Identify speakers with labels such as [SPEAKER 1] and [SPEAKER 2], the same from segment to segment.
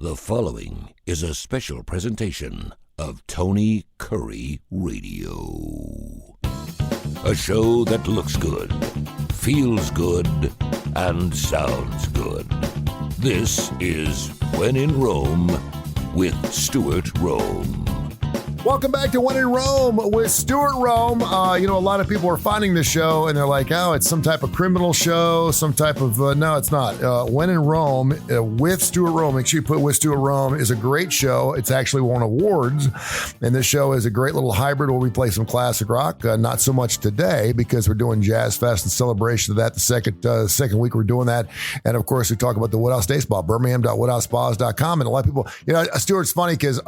[SPEAKER 1] The following is a special presentation of Tony Kurre Radio. A show that looks good, feels good, and sounds good. This is When in Rome with Stuart Rome.
[SPEAKER 2] Welcome back to When in Rome with Stuart Rome. A lot of people are finding this show and they're like, oh, it's some type of criminal show, some type of, no, it's not. When in Rome with Stuart Rome. Make sure you put with Stuart Rome is a great show. It's actually won awards. And this show is a great little hybrid where we play some classic rock. Not so much today because we're doing JazzFest in celebration of that. The second week we're doing that. And of course, we talk about the Woodhouse Day Spa, birmingham.woodhousespas.com. And a lot of people, Stuart's funny because,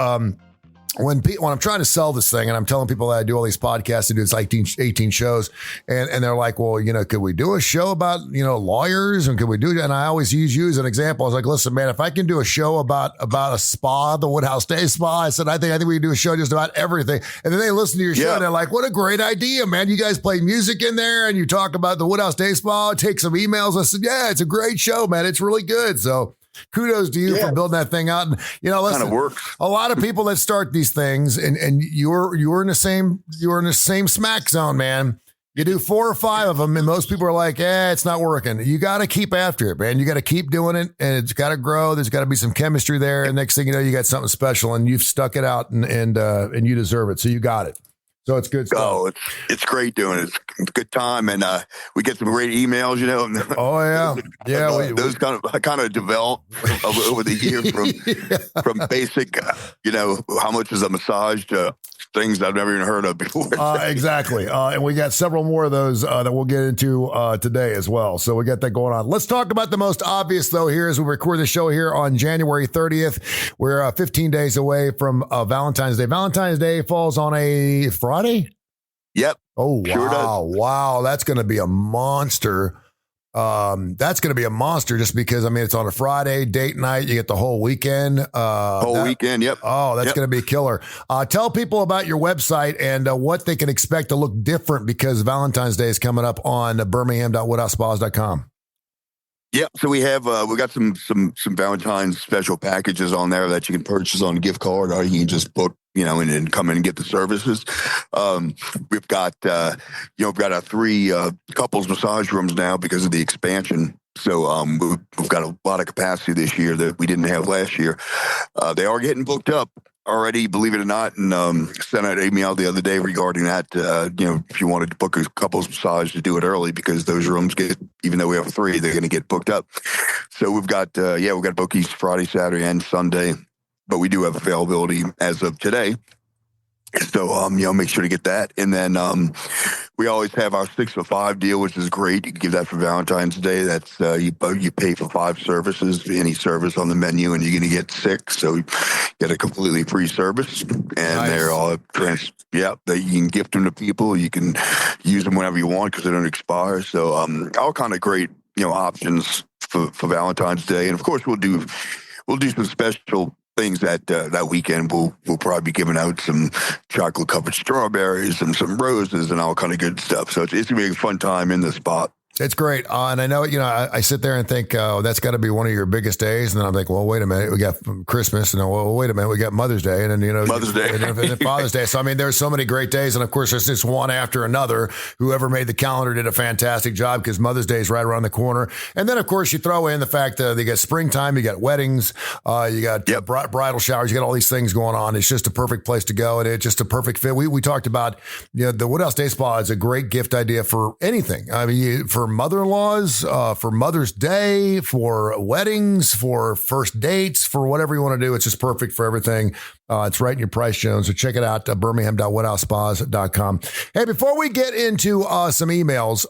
[SPEAKER 2] when I'm trying to sell this thing and I'm telling people that I do all these podcasts, I do this 18 shows and they're like, well, could we do a show about, lawyers and could we do that? And I always use you as an example. I was like, listen, man, if I can do a show about a spa, the Woodhouse Day Spa, I said, I think we can do a show just about everything. And then they listen to your show and they're like, what a great idea, man. You guys play music in there and you talk about the Woodhouse Day Spa, take some emails. I said, yeah, it's a great show, man. It's really good. So kudos to you for building that thing out. And, listen,
[SPEAKER 3] kind of works.
[SPEAKER 2] A lot of people that start these things and you're in the same smack zone, man. You do 4 or 5 of them and most people are like, it's not working. You got to keep after it, man. You got to keep doing it and it's got to grow. There's got to be some chemistry there. And next thing you know, you got something special and you've stuck it out and you deserve it. So you got it. So it's good stuff.
[SPEAKER 3] Oh, it's great doing it. It's a good time, and we get some great emails.
[SPEAKER 2] Oh yeah, yeah.
[SPEAKER 3] Those kind of develop over the years from basic, how much is a massage to things I've never even heard of before.
[SPEAKER 2] Exactly, and we got several more of those that we'll get into today as well. So we got that going on. Let's talk about the most obvious though. Here as we record the show here on January 30th, we're 15 days away from Valentine's Day. Valentine's Day falls on a Friday.
[SPEAKER 3] Yep.
[SPEAKER 2] Oh, wow.
[SPEAKER 3] Sure does.
[SPEAKER 2] Wow. That's going to be a monster. Just because, it's on a Friday, date night. You get the whole weekend.
[SPEAKER 3] Weekend. Yep.
[SPEAKER 2] Oh, that's going to be a killer. Tell people about your website and what they can expect to look different because Valentine's Day is coming up on birmingham.woodhousespas.com.
[SPEAKER 3] Yep. So we got some Valentine's special packages on there that you can purchase on a gift card, or you can just book, and then come in and get the services. We've got our 3 couples massage rooms now because of the expansion. So we've got a lot of capacity this year that we didn't have last year. They are getting booked up already, believe it or not, and sent out an email the other day regarding that. If you wanted to book a couple's massage, to do it early because those rooms even though we have 3, they're going to get booked up. So we've got bookies Friday, Saturday, and Sunday, but we do have availability as of today. So, make sure to get that. And then we always have our 6 for $5 deal, which is great. You can give that for Valentine's Day. That's you pay for 5 services, any service on the menu, and you're going to get 6. So you get a completely free service. And
[SPEAKER 2] nice.
[SPEAKER 3] They're all that you can gift them to people. You can use them whenever you want because they don't expire. So all kind of great, options for Valentine's Day. And of course, we'll do some special things that weekend. We'll probably be giving out some chocolate covered strawberries and some roses and all kind of good stuff. So it's gonna be a fun time in the spot.
[SPEAKER 2] It's great. And I know, I sit there and think, that's got to be one of your biggest days. And then I'm like, well, wait a minute. We got Christmas. And wait a minute. We got Mother's Day. And then,
[SPEAKER 3] Mother's Day.
[SPEAKER 2] And then Father's Day. So, there's so many great days. And of course, there's just one after another. Whoever made the calendar did a fantastic job because Mother's Day is right around the corner. And then, of course, you throw in the fact that you got springtime, you got weddings, you got bridal showers, you got all these things going on. It's just a perfect place to go. And it's just a perfect fit. We talked about, the Woodhouse Day Spa is a great gift idea for anything. For mother-in-laws, for Mother's Day, for weddings, for first dates, for whatever you want to do. It's just perfect for everything. It's right in your price zone. So check it out, birmingham.woodhousespas.com. Hey, before we get into some emails,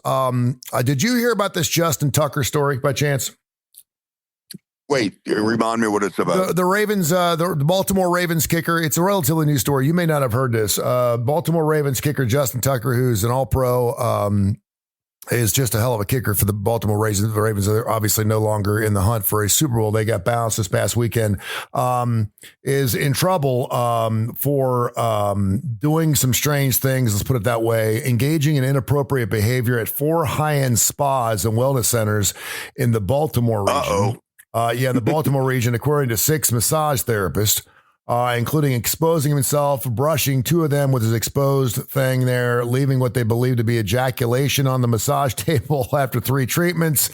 [SPEAKER 2] did you hear about this Justin Tucker story by chance?
[SPEAKER 3] Wait, remind me what it's about.
[SPEAKER 2] The Ravens, the Baltimore Ravens kicker. It's a relatively new story. You may not have heard this. Baltimore Ravens kicker Justin Tucker, who's an all-pro, is just a hell of a kicker for the Baltimore Ravens. The Ravens are obviously no longer in the hunt for a Super Bowl. They got bounced this past weekend. Is in trouble for doing some strange things, let's put it that way, engaging in inappropriate behavior at 4 high-end spas and wellness centers in the Baltimore region. In the Baltimore region, according to 6 massage therapists, including exposing himself, brushing 2 of them with his exposed thing there, leaving what they believe to be ejaculation on the massage table after 3 treatments.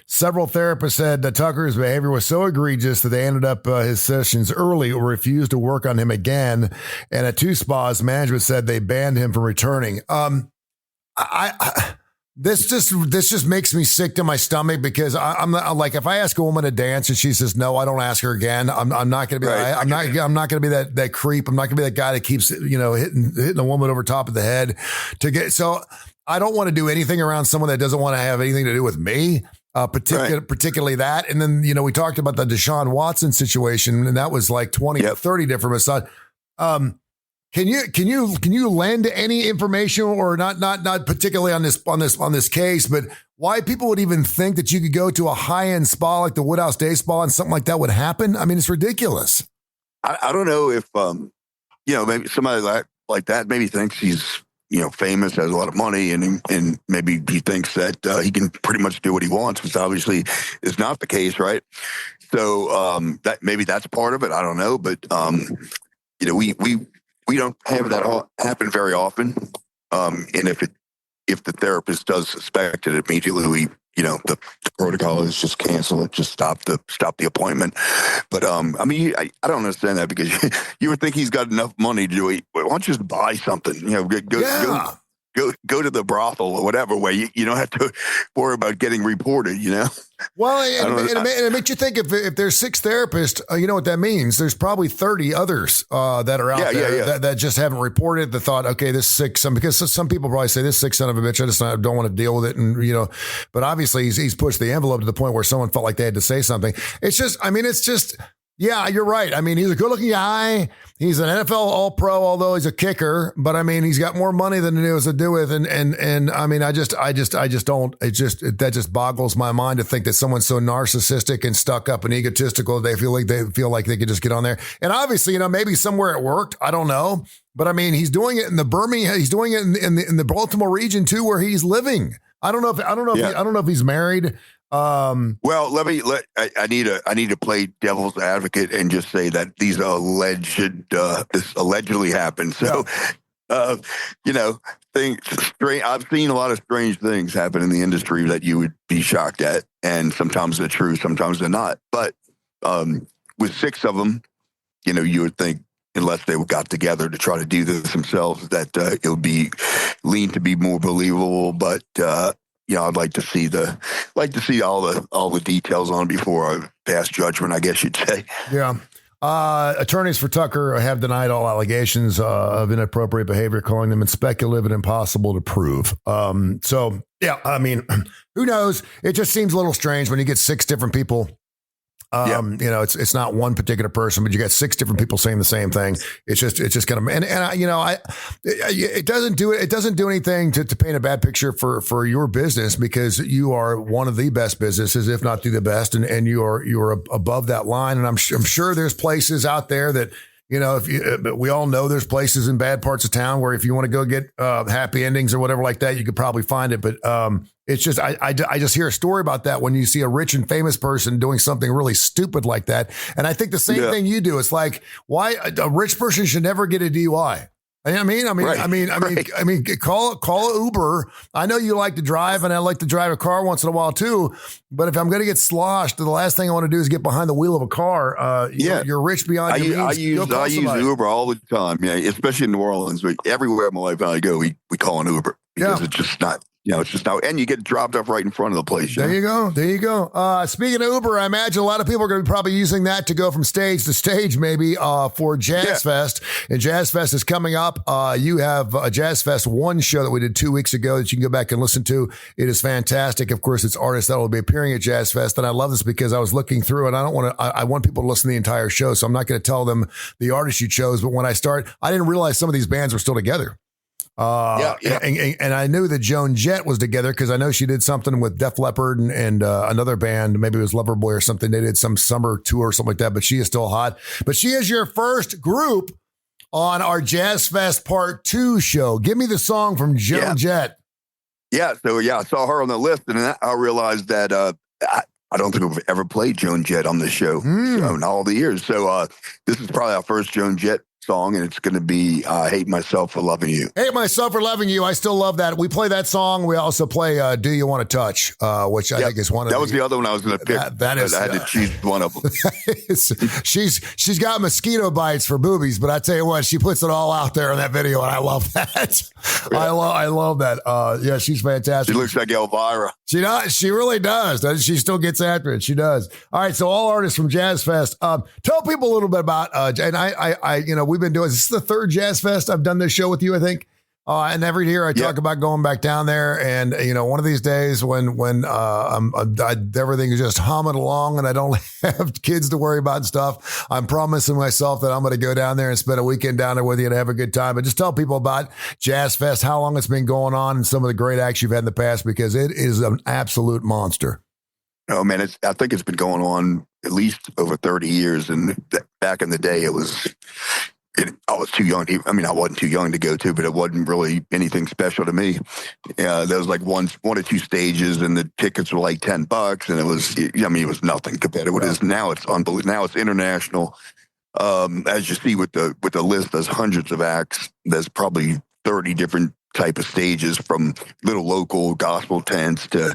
[SPEAKER 2] Several therapists said that Tucker's behavior was so egregious that they ended up his sessions early or refused to work on him again. And at 2 spas, management said they banned him from returning. This just makes me sick to my stomach because I'm not, like, if I ask a woman to dance and she says no, I don't ask her again. I'm not going to be
[SPEAKER 3] Right.
[SPEAKER 2] I'm not going to be that creep. I'm not going to be that guy that keeps hitting a woman over top of the head to get. So I don't want to do anything around someone that doesn't want to have anything to do with me. Particularly that. And then we talked about the Deshaun Watson situation, and that was like 20 to 30 different massage. Can you lend any information, or not particularly on this case, but why people would even think that you could go to a high-end spa like the Woodhouse Day Spa and something like that would happen? I mean, it's ridiculous.
[SPEAKER 3] I don't know if maybe somebody like that maybe thinks he's famous, has a lot of money, and maybe he thinks that he can pretty much do what he wants, which obviously is not the case, right? So that maybe that's part of it. I don't know, but we don't have that happen very often. And if the therapist does suspect it, immediately the protocol is just cancel it, just stop the appointment. But I don't understand that, because you would think he's got enough money to do it. Why don't you just buy something? Go to the brothel or whatever, where you don't have to worry about getting reported.
[SPEAKER 2] Well, and it makes you think, if there's 6 therapists, you know what that means. There's probably 30 others that are out there that just haven't reported. The thought, okay, this sick son, because some people probably say, this sick son of a bitch, I just don't want to deal with it, and but obviously he's pushed the envelope to the point where someone felt like they had to say something. It's just. Yeah, you're right. I mean, he's a good-looking guy. He's an NFL All-Pro, although he's a kicker. But I mean, he's got more money than he knows to do with. And I mean, I just don't. That just boggles my mind to think that someone's so narcissistic and stuck up and egotistical that they feel like they could just get on there. And obviously, maybe somewhere it worked. I don't know. But I mean, he's doing it in the Birmingham. He's doing it in the Baltimore region too, where he's living. I don't know if he's married.
[SPEAKER 3] Well, I need to play devil's advocate and just say that these are this allegedly happened. So, I've seen a lot of strange things happen in the industry that you would be shocked at, and sometimes they're true, sometimes they're not. But with 6 of them, you would think, unless they got together to try to do this themselves, that it would be lean to be more believable. But I'd like to see all the details on it before I pass judgment, I guess you'd say. Yeah.
[SPEAKER 2] Attorneys for Tucker have denied all allegations of inappropriate behavior, calling them speculative and impossible to prove. So yeah, I mean, who knows? It just seems a little strange when you get 6 different people. It's not one particular person, but you got 6 different people saying the same thing. It's just kind of, it doesn't do anything to paint a bad picture for your business, because you are one of the best businesses, if not the best. And you're above that line. And I'm sure there's places out there that, we all know there's places in bad parts of town where if you want to go get happy endings or whatever like that, you could probably find it. But it's just, I just hear a story about that when you see a rich and famous person doing something really stupid like that. And I think the same thing you do. It's like, why a rich person should never get a DUI. I mean, call Uber. I know you like to drive, and I like to drive a car once in a while too. But if I'm going to get sloshed, the last thing I want to do is get behind the wheel of a car. You're rich beyond your means.
[SPEAKER 3] I use Uber all the time. Yeah, especially in New Orleans. But everywhere my wife and I go, we call an Uber, because it's just not. It's just now, and you get dropped off right in front of the place.
[SPEAKER 2] There you go. Speaking of Uber, I imagine a lot of people are going to be probably using that to go from stage to stage, maybe for JazzFest. And JazzFest is coming up. You have a JazzFest 1 show that we did 2 weeks ago that you can go back and listen to. It is fantastic. Of course, it's artists that will be appearing at JazzFest. And I love this because I was looking through, and I want people to listen to the entire show. So I'm not going to tell them the artist you chose. But when I start, I didn't realize some of these bands were still together. And I knew that Joan Jett was together because I know she did something with Def Leppard and another band, maybe it was Loverboy or something. They did some summer tour or something like that, but she is still hot. But she is your first group on our JazzFest Part 2 show. Give me the song from Joan Jett.
[SPEAKER 3] Yeah, so I saw her on the list, and I realized that I don't think we've ever played Joan Jett on this show in all the years. So this is probably our first Joan Jett song, and it's going to be Hate Myself for Loving You.
[SPEAKER 2] Hate Myself for Loving You. I still love that. We play that song. We also play Do You Want to Touch, which I think is one of
[SPEAKER 3] that was the other one I was going to pick.
[SPEAKER 2] That is,
[SPEAKER 3] I had to choose one of them.
[SPEAKER 2] she's got mosquito bites for boobies, but I tell you what, she puts it all out there in that video, and I love that. Yeah. I love that. Yeah, she's fantastic.
[SPEAKER 3] She looks like Elvira.
[SPEAKER 2] She does. She really does. She still gets after it. She does. All right. So all artists from JazzFest. Tell people a little bit about. And I, we've been doing. This is the third JazzFest I've done this show with you, I think. And every year I talk about going back down there, and one of these days when everything is just humming along and I don't have kids to worry about and stuff, I'm promising myself that I'm going to go down there and spend a weekend down there with you and have a good time. But just tell people about JazzFest, how long it's been going on, and some of the great acts you've had in the past, because it is an absolute monster.
[SPEAKER 3] Oh man, I think it's been going on at least over 30 years, and back in the day I was too young. I wasn't too young to go to, but it wasn't really anything special to me. There was like one or two stages, and the tickets were like $10, and it was nothing compared to what it is now. It's unbelievable. Now it's international. As you see with the list, there's hundreds of acts. There's probably 30 different type of stages, from little local gospel tents to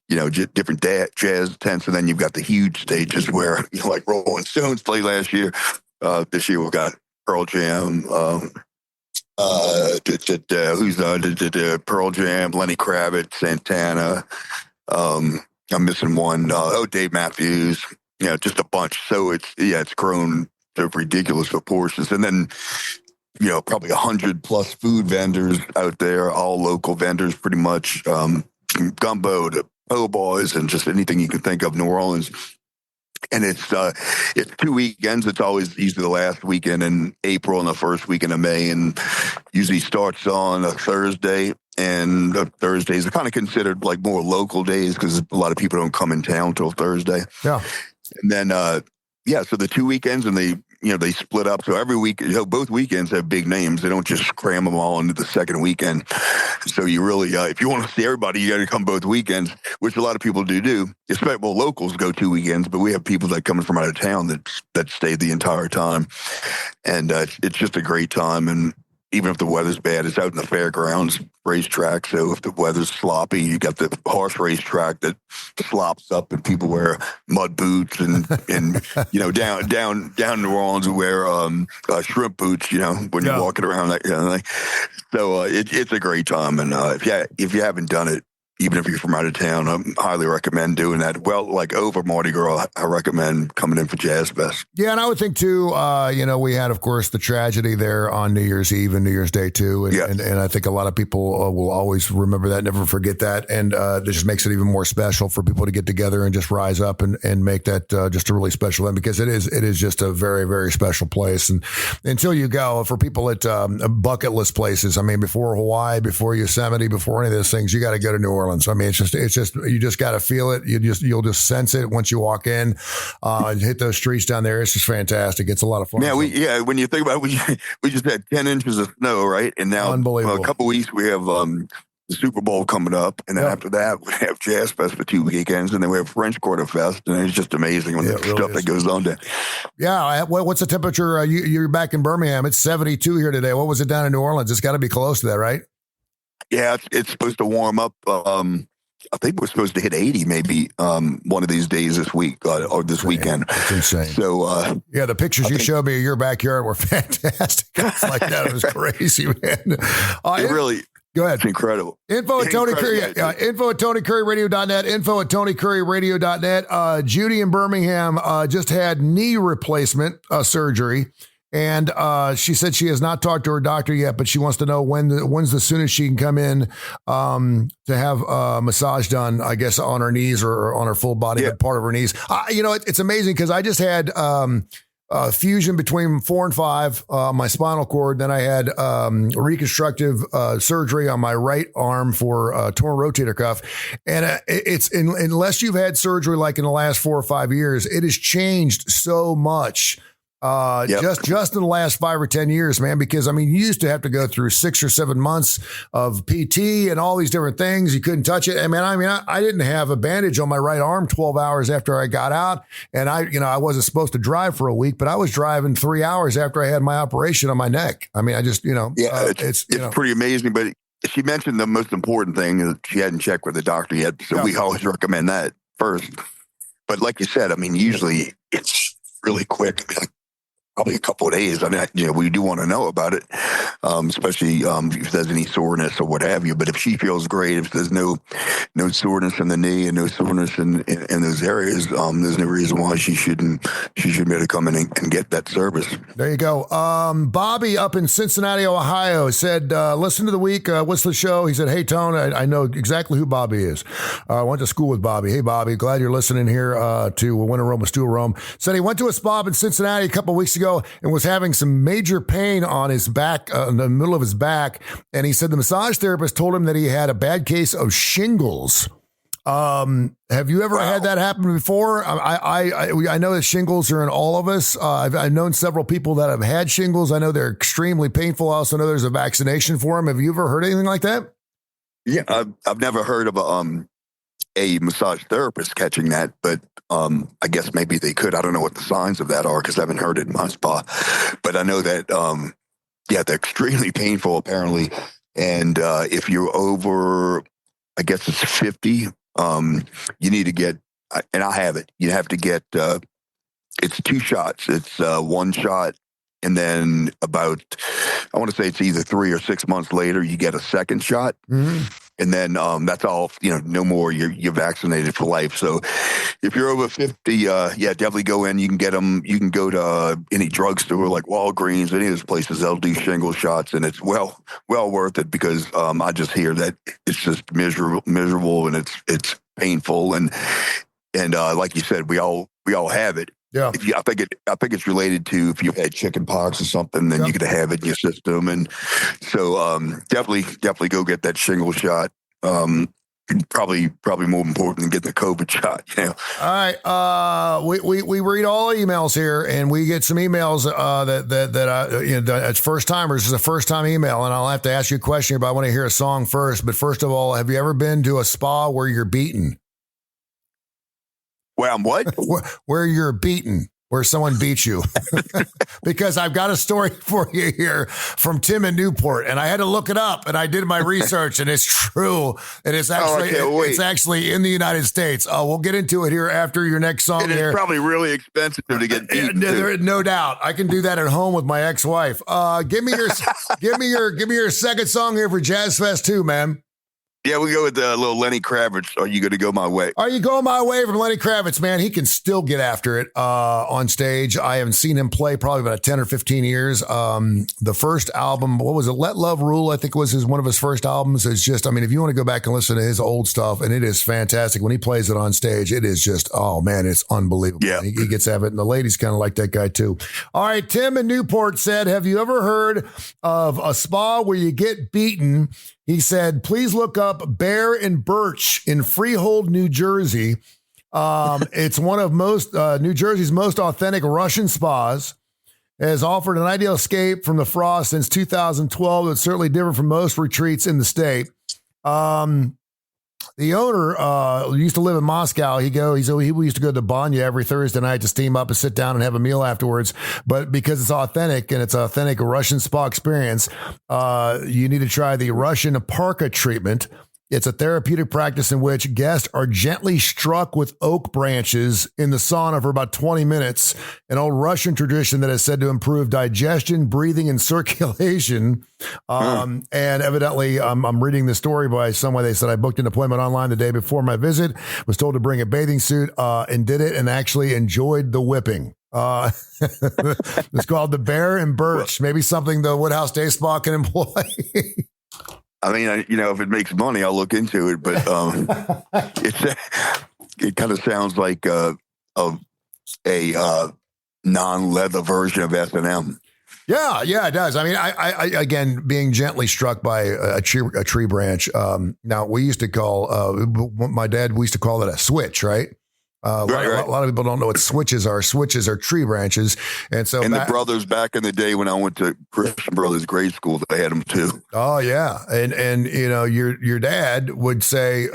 [SPEAKER 3] different jazz tents, and then you've got the huge stages where like Rolling Stones played last year. This year we've got Pearl Jam, Pearl Jam, Lenny Kravitz, Santana. I'm missing one. Dave Matthews. Just a bunch. So it's grown to ridiculous proportions. And then probably 100+ food vendors out there, all local vendors, pretty much. From gumbo to po' boys and just anything you can think of, New Orleans. And it's 2 weekends. It's always usually the last weekend in April and the first weekend of May, and usually starts on a Thursday. And the Thursdays are kind of considered like more local days because a lot of people don't come in town till Thursday. Yeah. And then, so the 2 weekends, and they split up. So every week, both weekends have big names. They don't just cram them all into the second weekend. So you really, if you want to see everybody, you got to come both weekends, which a lot of people do. Especially, locals go 2 weekends, but we have people that come from out of town that stay the entire time. And it's just a great time. And even if the weather's bad, it's out in the fairgrounds racetrack. So if the weather's sloppy, you got the horse racetrack that slops up, and people wear mud boots and down New Orleans wear shrimp boots. When you're walking around, that kind of thing. So it's a great time, and if you haven't done it, even if you're from out of town, I highly recommend doing that. Well, like over Mardi Gras, I recommend coming in for JazzFest.
[SPEAKER 2] Yeah, and I would think too, we had, of course, the tragedy there on New Year's Eve and New Year's Day too. And I think a lot of people will always remember that, never forget that. And it just makes it even more special for people to get together and just rise up and make that just a really special event, because it is just a very, very special place. And until you go, for people at bucket list places, before Hawaii, before Yosemite, before any of those things, you got to go to New Orleans. It's just you just got to feel it. You'll just sense it once you walk in, and hit those streets down there. It's just fantastic. It's a lot of fun.
[SPEAKER 3] Yeah, when you think about it, we just had 10 inches of snow, right? And now
[SPEAKER 2] unbelievable.
[SPEAKER 3] A couple of weeks we have the Super Bowl coming up, and then after that we have JazzFest for 2 weekends, and then we have French Quarter Fest, and it's just amazing the stuff that goes on there. Yeah,
[SPEAKER 2] what's the temperature? You're back in Birmingham. It's 72 here today. What was it down in New Orleans? It's got to be close to that, right?
[SPEAKER 3] Yeah, it's supposed to warm up. I think we're supposed to hit 80 maybe one of these days this week or this weekend.
[SPEAKER 2] That's insane.
[SPEAKER 3] So,
[SPEAKER 2] the pictures you showed me of your backyard were fantastic. It's like that. It was crazy, man.
[SPEAKER 3] It really...
[SPEAKER 2] Go ahead.
[SPEAKER 3] It's incredible.
[SPEAKER 2] Info at Tony Curry. Info at TonyCurryRadio.net. Info at TonyCurryRadio.net. Judy in Birmingham just had knee replacement surgery. And she said she has not talked to her doctor yet, but she wants to know when's the soonest she can come in to have a massage done, I guess, on her knees or on her full body, but part of her knees. It's amazing because I just had fusion between 4 and 5, my spinal cord. Then I had reconstructive surgery on my right arm for a torn rotator cuff. And unless you've had surgery like in the last 4 or 5 years, it has changed so much
[SPEAKER 3] Yep.
[SPEAKER 2] Just in the last 5 or 10 years, man, because I mean, you used to have to go through 6 or 7 months of PT and all these different things. You couldn't touch it. I didn't have a bandage on my right arm 12 hours after I got out. And I wasn't supposed to drive for a week, but I was driving 3 hours after I had my operation on my neck. I mean, I just,
[SPEAKER 3] it's pretty amazing. But she mentioned the most important thing is she hadn't checked with the doctor yet. So we always recommend that first. But like you said, I mean, usually it's really quick. I mean, like, probably a couple of days. I mean, we do want to know about it, especially if there's any soreness or what have you. But if she feels great, if there's no soreness in the knee and no soreness in those areas, there's no reason why she shouldn't be able to come in and get that service.
[SPEAKER 2] There you go. Bobby up in Cincinnati, Ohio said, listen to the week. What's the show? He said, hey, Tone, I know exactly who Bobby is. I went to school with Bobby. Hey, Bobby, glad you're listening here to Win in Rome with Stuart Rome. Said he went to a spa in Cincinnati a couple of weeks ago and was having some major pain on his back, in the middle of his back. And he said the massage therapist told him that he had a bad case of shingles. Have you ever had that happen before? I know that shingles are in all of us. I've known several people that have had shingles. I know they're extremely painful. I also know there's a vaccination for them. Have you ever heard anything like that?
[SPEAKER 3] Yeah, I've never heard of a massage therapist catching that, but I guess maybe they could. I don't know what the signs of that are because I haven't heard it in my spa. But I know that, they're extremely painful apparently. And if you're over, I guess it's 50, you need to get, and I have it, you have to get, it's 2 shots. It's 1 shot. And then about, I want to say it's either 3 or 6 months later, you get a second shot. Mm-hmm. And then that's all, no more. You're vaccinated for life. So if you're over 50, definitely go in. You can get them. You can go to any drugstore like Walgreens, any of those places. They'll do shingle shots, and it's well worth it because I just hear that it's just miserable and it's painful. And like you said, we all have it.
[SPEAKER 2] Yeah,
[SPEAKER 3] I think it's related to if you had chicken pox or something, then you could have it in your system, and so definitely go get that shingle shot. Probably more important than getting the COVID shot.
[SPEAKER 2] All right, we read all emails here, and we get some emails that's first timers. This is a first time email, and I'll have to ask you a question, but I want to hear a song first. But first of all, have you ever been to a spa where you're beaten?
[SPEAKER 3] Where I'm what?
[SPEAKER 2] Where you're beaten, where someone beats you. Because I've got a story for you here from Tim in Newport, and I had to look it up, and I did my research, and it's true. And it's actually it's actually in the United States. We'll get into it here after your next song.
[SPEAKER 3] And it's probably really expensive to get beaten.
[SPEAKER 2] No doubt, I can do that at home with my ex-wife. Give me your second song here for JazzFest 2, man.
[SPEAKER 3] Yeah, we go with the little Lenny Kravitz. Are you going to go my way?
[SPEAKER 2] Are you going my way from Lenny Kravitz, man? He can still get after it on stage. I haven't seen him play probably about 10 or 15 years. The first album, what was it? Let Love Rule, I think was one of his first albums. It's just, if you want to go back and listen to his old stuff, and it is fantastic. When he plays it on stage, it is just, oh man, it's unbelievable.
[SPEAKER 3] Yeah.
[SPEAKER 2] He gets at it, and the ladies kind of like that guy too. All right, Tim in Newport said, have you ever heard of a spa where you get beaten? He said, please look up Bear and Birch in Freehold, New Jersey. It's one of New Jersey's most authentic Russian spas. It has offered an ideal escape from the frost since 2012. It's certainly different from most retreats in the state. The owner used to live in Moscow. He used to go to Banya every Thursday night to steam up and sit down and have a meal afterwards. But because it's authentic and it's an authentic Russian spa experience, you need to try the Russian Parka treatment. It's a therapeutic practice in which guests are gently struck with oak branches in the sauna for about 20 minutes, an old Russian tradition that is said to improve digestion, breathing, and circulation. And evidently, I'm reading the story by someone. They said, I booked an appointment online the day before my visit, was told to bring a bathing suit, and did it, and actually enjoyed the whipping. It's called the Bear and Birch. Maybe something the Woodhouse Day Spa can employ.
[SPEAKER 3] If it makes money, I'll look into it. But it kind of sounds like a non-leather version of S&M.
[SPEAKER 2] Yeah, it does. I again, being gently struck by a tree branch. Now, we used to call, my dad, we used to call it a switch, right? A lot of people don't know what switches are. Switches are tree branches. And so,
[SPEAKER 3] the brothers back in the day when I went to Christian Brothers grade school, they had them too.
[SPEAKER 2] Oh yeah. And your dad would say,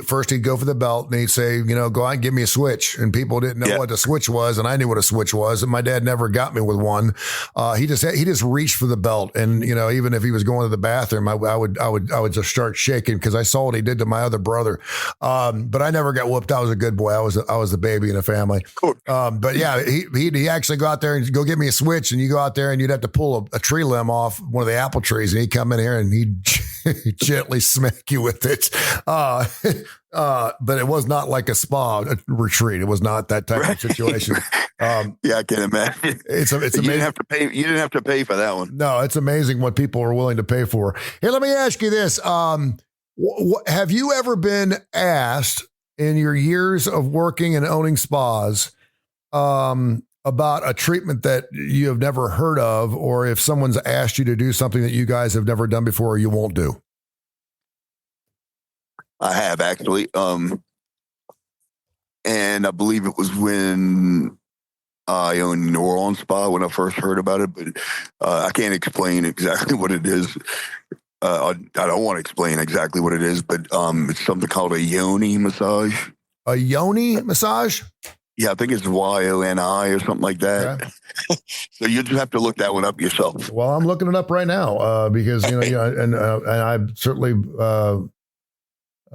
[SPEAKER 2] first he'd go for the belt and he'd say, go out and give me a switch. And people didn't know what the switch was. And I knew what a switch was. And my dad never got me with one. He just reached for the belt. And, even if he was going to the bathroom, I would just start shaking because I saw what he did to my other brother. But I never got whooped. I was a good boy. I was the baby in the family. But yeah, he actually go out there and go get me a switch, and you go out there and you'd have to pull a tree limb off one of the apple trees, and he'd come in here and he'd gently smack you with it. But it was not like a spa retreat. It was not that type of situation.
[SPEAKER 3] I can imagine. It's amazing. You didn't have to pay for that one.
[SPEAKER 2] No, it's amazing what people are willing to pay for. Hey, let me ask you this. Have you ever been asked in your years of working and owning spas about a treatment that you have never heard of, or if someone's asked you to do something that you guys have never done before or you won't do?
[SPEAKER 3] I have actually. And I believe it was when I owned New Orleans Spa when I first heard about it, but I can't explain exactly what it is. I don't want to explain exactly what it is, but it's something called a yoni massage.
[SPEAKER 2] A yoni massage?
[SPEAKER 3] Yeah, I think it's YONI or something like that. Yeah. So you just have to look that one up yourself.
[SPEAKER 2] Well, I'm looking it up right now because and I certainly.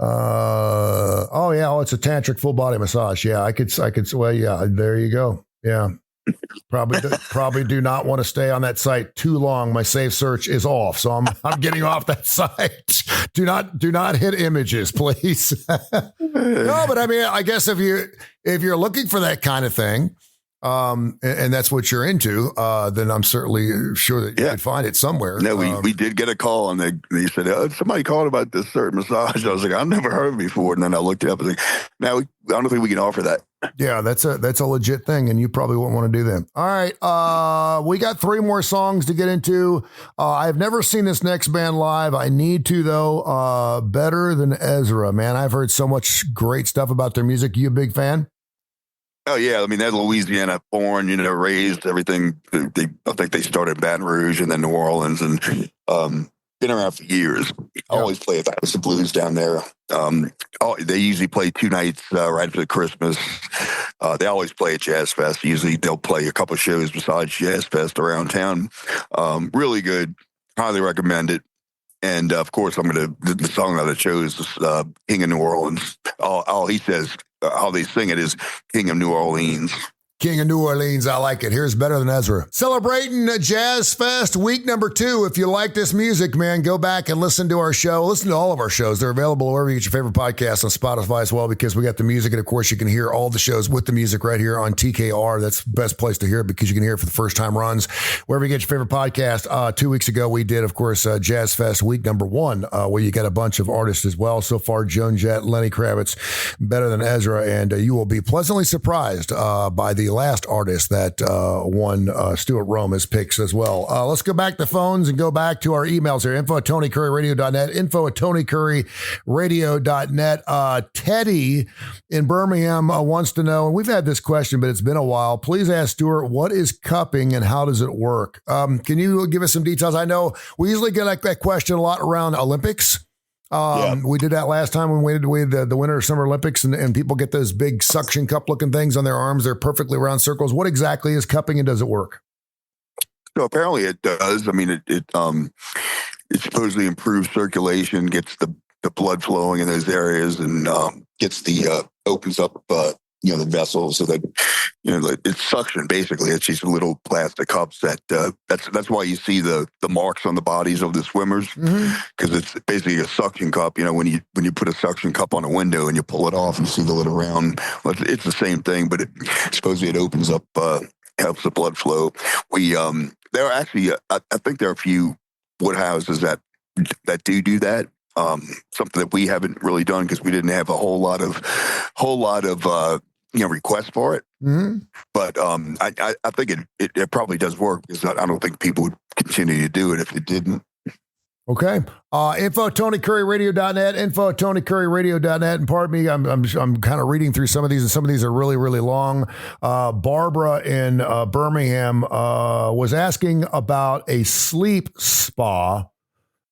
[SPEAKER 2] Oh yeah, it's a tantric full body massage. Yeah, I could. Well, yeah, there you go. Yeah. Probably do not want to stay on that site too long. My safe search is off, so I'm getting off that site. Do not hit images, please. No, but I mean, I guess if you're looking for that kind of thing, and that's what you're into, then I'm certainly sure that you could find it somewhere.
[SPEAKER 3] No, we did get a call, and they said somebody called about this certain massage. I was like, I've never heard of it before, and then I looked it up and was like, now I don't think we can offer that.
[SPEAKER 2] Yeah, that's a legit thing, and you probably won't want to do that. All right, we got 3 more songs to get into. I've never seen this next band live. I need to, though. Better Than Ezra, man. I've heard so much great stuff about their music. You a big fan?
[SPEAKER 3] Oh yeah, I mean they're Louisiana born, raised, everything. I think they started in Baton Rouge and then New Orleans, and been around for years. Always play at the House of Blues down there. They usually play 2 nights right after Christmas. They always play at JazzFest. Usually they'll play a couple of shows besides JazzFest around town. Really good. Highly recommend it. And of course, the song that I chose is King of New Orleans. All he says, how they sing it is King of New Orleans.
[SPEAKER 2] King of New Orleans, I like it. Here's Better Than Ezra. Celebrating JazzFest week number 2. If you like this music, man, go back and listen to our show. Listen to all of our shows. They're available wherever you get your favorite podcasts, on Spotify as well, because we got the music. And of course, you can hear all the shows with the music right here on TKR. That's the best place to hear it because you can hear it for the first time runs. Wherever you get your favorite podcast. 2 weeks ago, we did, of course, JazzFest week number 1, where you got a bunch of artists as well. So far, Joan Jett, Lenny Kravitz, Better Than Ezra. And you will be pleasantly surprised by the last artist that won Stuart Rome's picks as well. Let's go back to phones and go back to our emails here. info@TonyCurryRadio.net, info@TonyCurryRadio.net. Teddy in Birmingham wants to know, and we've had this question, but it's been a while. Please ask Stuart, what is cupping and how does it work? Can you give us some details? I know we usually get like that question a lot around Olympics. We did that last time when we did the Winter Summer Olympics, and people get those big suction cup looking things on their arms. They're perfectly round circles. What exactly is cupping and does it work?
[SPEAKER 3] So apparently it does. I mean, it supposedly improves circulation, gets the blood flowing in those areas, and gets opens up the vessels so that it's suction. Basically, it's these little plastic cups that's why you see the marks on the bodies of the swimmers, because it's basically a suction cup. When you put a suction cup on a window and you pull it off, you see the little round. Well, it's the same thing, but supposedly it opens up, helps the blood flow. There are actually I think there are a few Woodhouses that do that. Something that we haven't really done because we didn't have a whole lot of requests for it. But I think it probably does work because I don't think people would continue to do it if it didn't.
[SPEAKER 2] Okay. Info TonyCurryRadio.net, info TonyCurryRadio.net. And pardon me, I'm kind of reading through some of these, and some of these are really, really long. Barbara in Birmingham was asking about a sleep spa.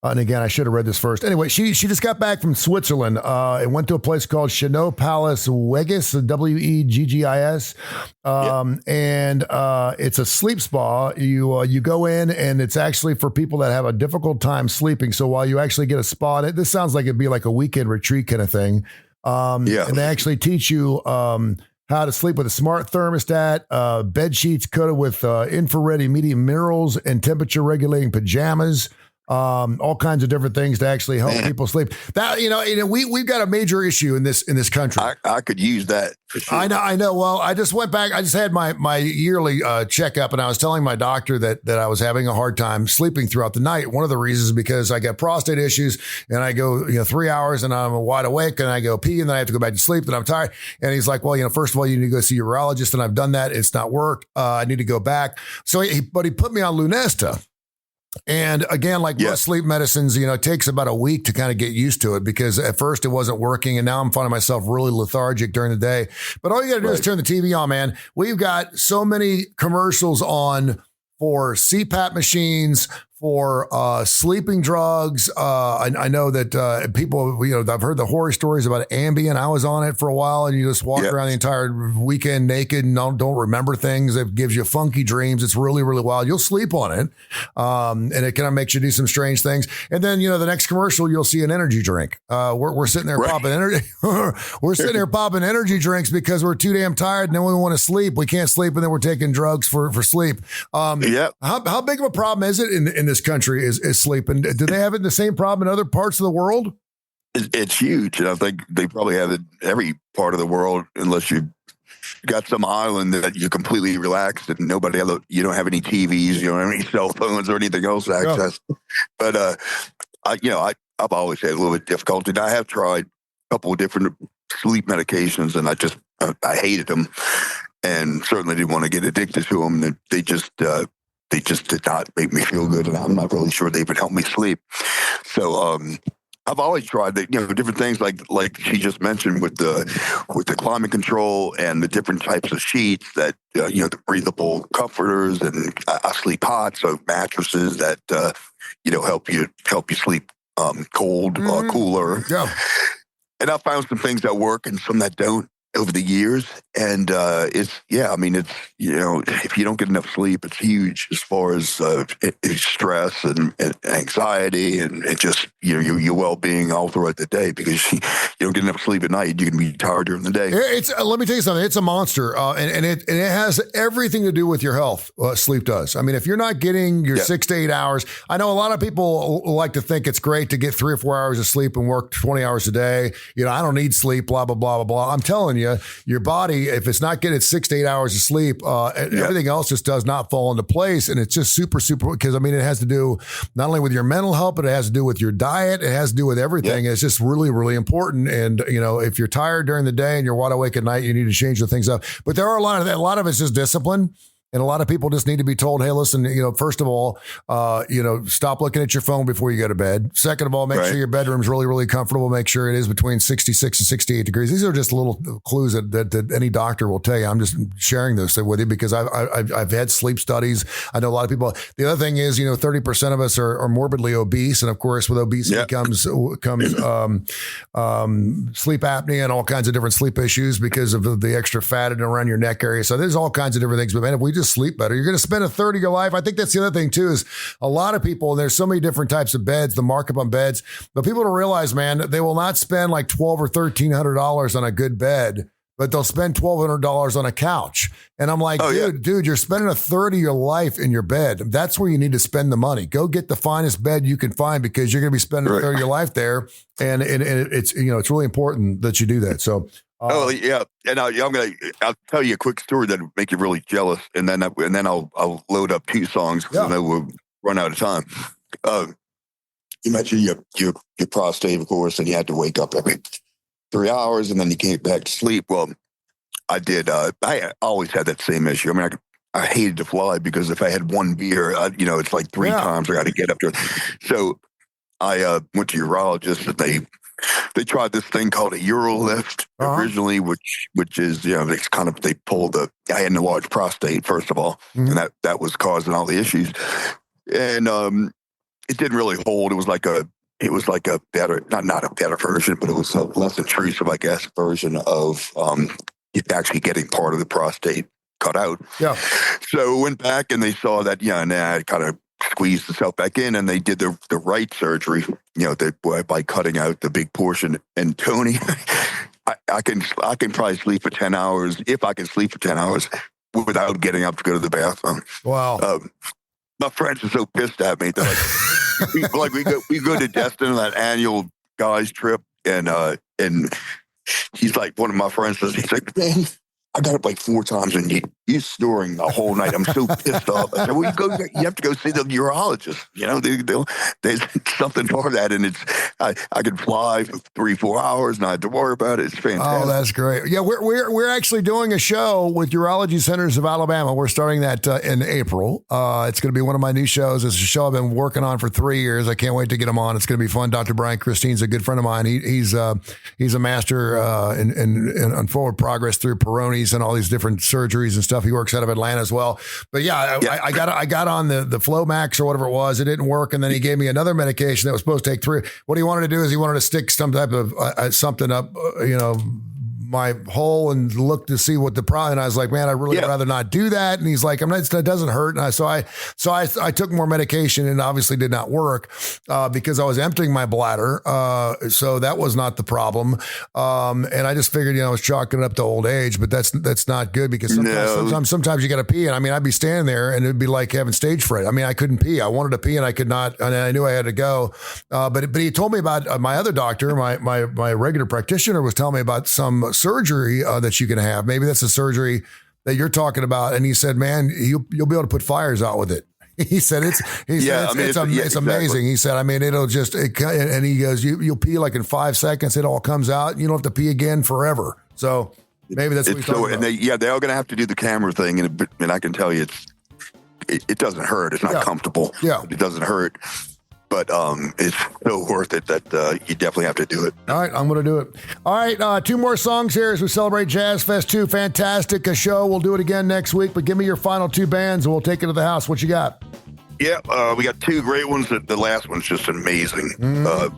[SPEAKER 2] And again, I should have read this first. Anyway, she just got back from Switzerland and went to a place called Chanot Palace Weggis, Weggis. And it's a sleep spa. You go in, and it's actually for people that have a difficult time sleeping. So while you actually get a spa, this sounds like it'd be like a weekend retreat kind of thing. And they actually teach you how to sleep with a smart thermostat, bed sheets coated with infrared immediate minerals, and temperature regulating pajamas. All kinds of different things to actually help people sleep. That we've got a major issue in this country.
[SPEAKER 3] I could use that for sure.
[SPEAKER 2] I know. Well, I just went back. I just had my yearly checkup, and I was telling my doctor that I was having a hard time sleeping throughout the night. One of the reasons is because I got prostate issues, and I go 3 hours, and I'm wide awake, and I go pee, and then I have to go back to sleep, and I'm tired. And he's like, well, first of all, you need to go see your urologist, and I've done that. It's not worked. I need to go back. So he put me on Lunesta. And again, like most sleep medicines, it takes about a week to kind of get used to it, because at first it wasn't working, and now I'm finding myself really lethargic during the day. But all you got to do is turn the TV on, man. We've got so many commercials on for CPAP machines, for sleeping drugs. I know that people, I've heard the horror stories about Ambien. I was on it for a while, and you just walk around the entire weekend naked and don't remember things. It gives you funky dreams. It's really, really wild. You'll sleep on it, and it kind of makes you do some strange things. And then, the next commercial, you'll see an energy drink. We're sitting there popping energy. We're sitting there popping energy drinks because we're too damn tired, and then we want to sleep. We can't sleep, and then we're taking drugs for sleep. How big of a problem is it in this country is sleep? And do they have it the same problem in other parts of the world?
[SPEAKER 3] It's huge. And I think they probably have it in every part of the world, unless you got some island that you're completely relaxed and you don't have any TVs, you don't have any cell phones or anything else to access. But I've always had a little bit of difficulty. And I have tried a couple of different sleep medications, and I hated them, and certainly didn't want to get addicted to them. They just did not make me feel good, and I'm not really sure they would help me sleep. So I've always tried different things like she just mentioned with the climate control and the different types of sheets that the breathable comforters, and I sleep hot, so mattresses that help you sleep cold, cooler. Yeah. And I found some things that work and some that don't over the years. And if you don't get enough sleep, it's huge as far as stress and anxiety and just your well-being all throughout the day, because you don't get enough sleep at night, you can be tired during the day.
[SPEAKER 2] Let me tell you something. It's a monster, and it has everything to do with your health. Sleep does. I mean, if you're not getting your 6 to 8 hours, I know a lot of people like to think it's great to get 3 or 4 hours of sleep and work 20 hours a day. I don't need sleep, blah, blah, blah, blah, blah. I'm telling you, your body, if it's not getting 6 to 8 hours of sleep, everything else just does not fall into place. And it's just super, super, because it has to do not only with your mental health, but it has to do with your diet. It has to do with everything. It's just really, really important. And, if you're tired during the day and you're wide awake at night, you need to change the things up. But there are a lot of it's just discipline. And a lot of people just need to be told, hey, listen, first of all, stop looking at your phone before you go to bed. Second of all, make sure your bedroom's really, really comfortable. Make sure it is between 66 and 68 degrees. These are just little clues that any doctor will tell you. I'm just sharing this with you because I've had sleep studies. I know a lot of people. The other thing is, 30% of us are morbidly obese. And of course, with obesity comes sleep apnea and all kinds of different sleep issues because of the extra fat and around your neck area. So there's all kinds of different things. But man, if we just sleep better, you're going to spend a third of your life. I think that's the other thing too, is a lot of people, and there's so many different types of beds, the markup on beds, but people don't realize, man, they will not spend like $1,200 or $1,300 on a good bed, but they'll spend $1,200 on a couch. And I'm like, dude, you're spending a third of your life in your bed. That's where you need to spend the money. Go get the finest bed you can find, because you're going to be spending a third of your life there. And it's, it's really important that you do that. So,
[SPEAKER 3] and I'll tell you a quick story that'll make you really jealous, and then I'll load up 2 songs because I know we'll run out of time. You mentioned your prostate, of course, and you had to wake up every 3 hours, and then you came back to sleep. Well, I did. I always had that same issue. I mean, I hated to fly because if I had one beer, it's like 3 times I got to get up to it. So I went to urologist, and they tried this thing called a Urolift originally, which is, it's kind of, they pulled I had an enlarged prostate, first of all, and that was causing all the issues. And it didn't really hold. It was like a better, not a better version, but it was a less intrusive, I guess, version of actually getting part of the prostate cut out.
[SPEAKER 2] Yeah.
[SPEAKER 3] So went back and they saw that, and it kind of squeezed itself back in, and they did the right surgery, by cutting out the big portion. And Tony, I can probably sleep for 10 hours, if I can sleep for 10 hours, without getting up to go to the bathroom.
[SPEAKER 2] Wow.
[SPEAKER 3] My friends are so pissed at me. They're like, we go to Destin on that annual guys trip, and he's like, one of my friends says, he's like, man, I got up like 4 times and you're snoring the whole night. I'm so pissed off. I said, well, you have to go see the urologist. There's something for that. And I can fly for 3-4 hours, not have to worry about it. It's fantastic.
[SPEAKER 2] Oh, that's great. Yeah, we're actually doing a show with Urology Centers of Alabama. We're starting that in April. It's going to be one of my new shows. It's a show I've been working on for 3 years. I can't wait to get him on. It's going to be fun. Dr. Brian Christine's a good friend of mine. He's a master in forward progress through Peyronie's and all these different surgeries and stuff. He works out of Atlanta as well. But yeah, I got on the Flomax or whatever it was. It didn't work, and then he gave me another medication that was supposed to take 3. What he wanted to do is he wanted to stick some type of something up, my hole and look to see what the problem. And I was like, man, I'd really rather not do that. And he's like, it doesn't hurt. And so I took more medication, and obviously did not work because I was emptying my bladder. So that was not the problem. And I just figured, I was chalking it up to old age, but that's not good, because sometimes you got to pee. And I mean, I'd be standing there and it'd be like having stage fright. I mean, I couldn't pee. I wanted to pee and I could not, and I knew I had to go. But he told me about my other doctor, my regular practitioner was telling me about some surgery that you can have. Maybe that's a surgery that you're talking about. And he said, man, you'll be able to put fires out with it. He said it's amazing. He said, I mean, and he goes, you'll pee like in 5 seconds. It all comes out. You don't have to pee again forever. So maybe that's what he's talking about.
[SPEAKER 3] They're all going to have to do the camera thing. And I can tell you, it doesn't hurt. It's not comfortable.
[SPEAKER 2] Yeah.
[SPEAKER 3] It doesn't hurt. But it's so worth it that you definitely have to do it.
[SPEAKER 2] All right, I'm going to do it. All right, 2 more songs here as we celebrate JazzFest 2. Fantastic show. We'll do it again next week, but give me your final 2 bands and we'll take it to the house. What you got?
[SPEAKER 3] Yeah, we got 2 great ones. The last one's just amazing. The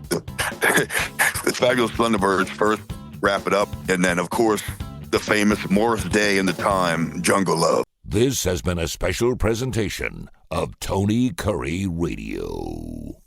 [SPEAKER 3] Fabulous Thunderbirds first, wrap it up, and then, of course, the famous Morris Day and the Time, Jungle Love.
[SPEAKER 1] This has been a special presentation of Tony Kurre Radio.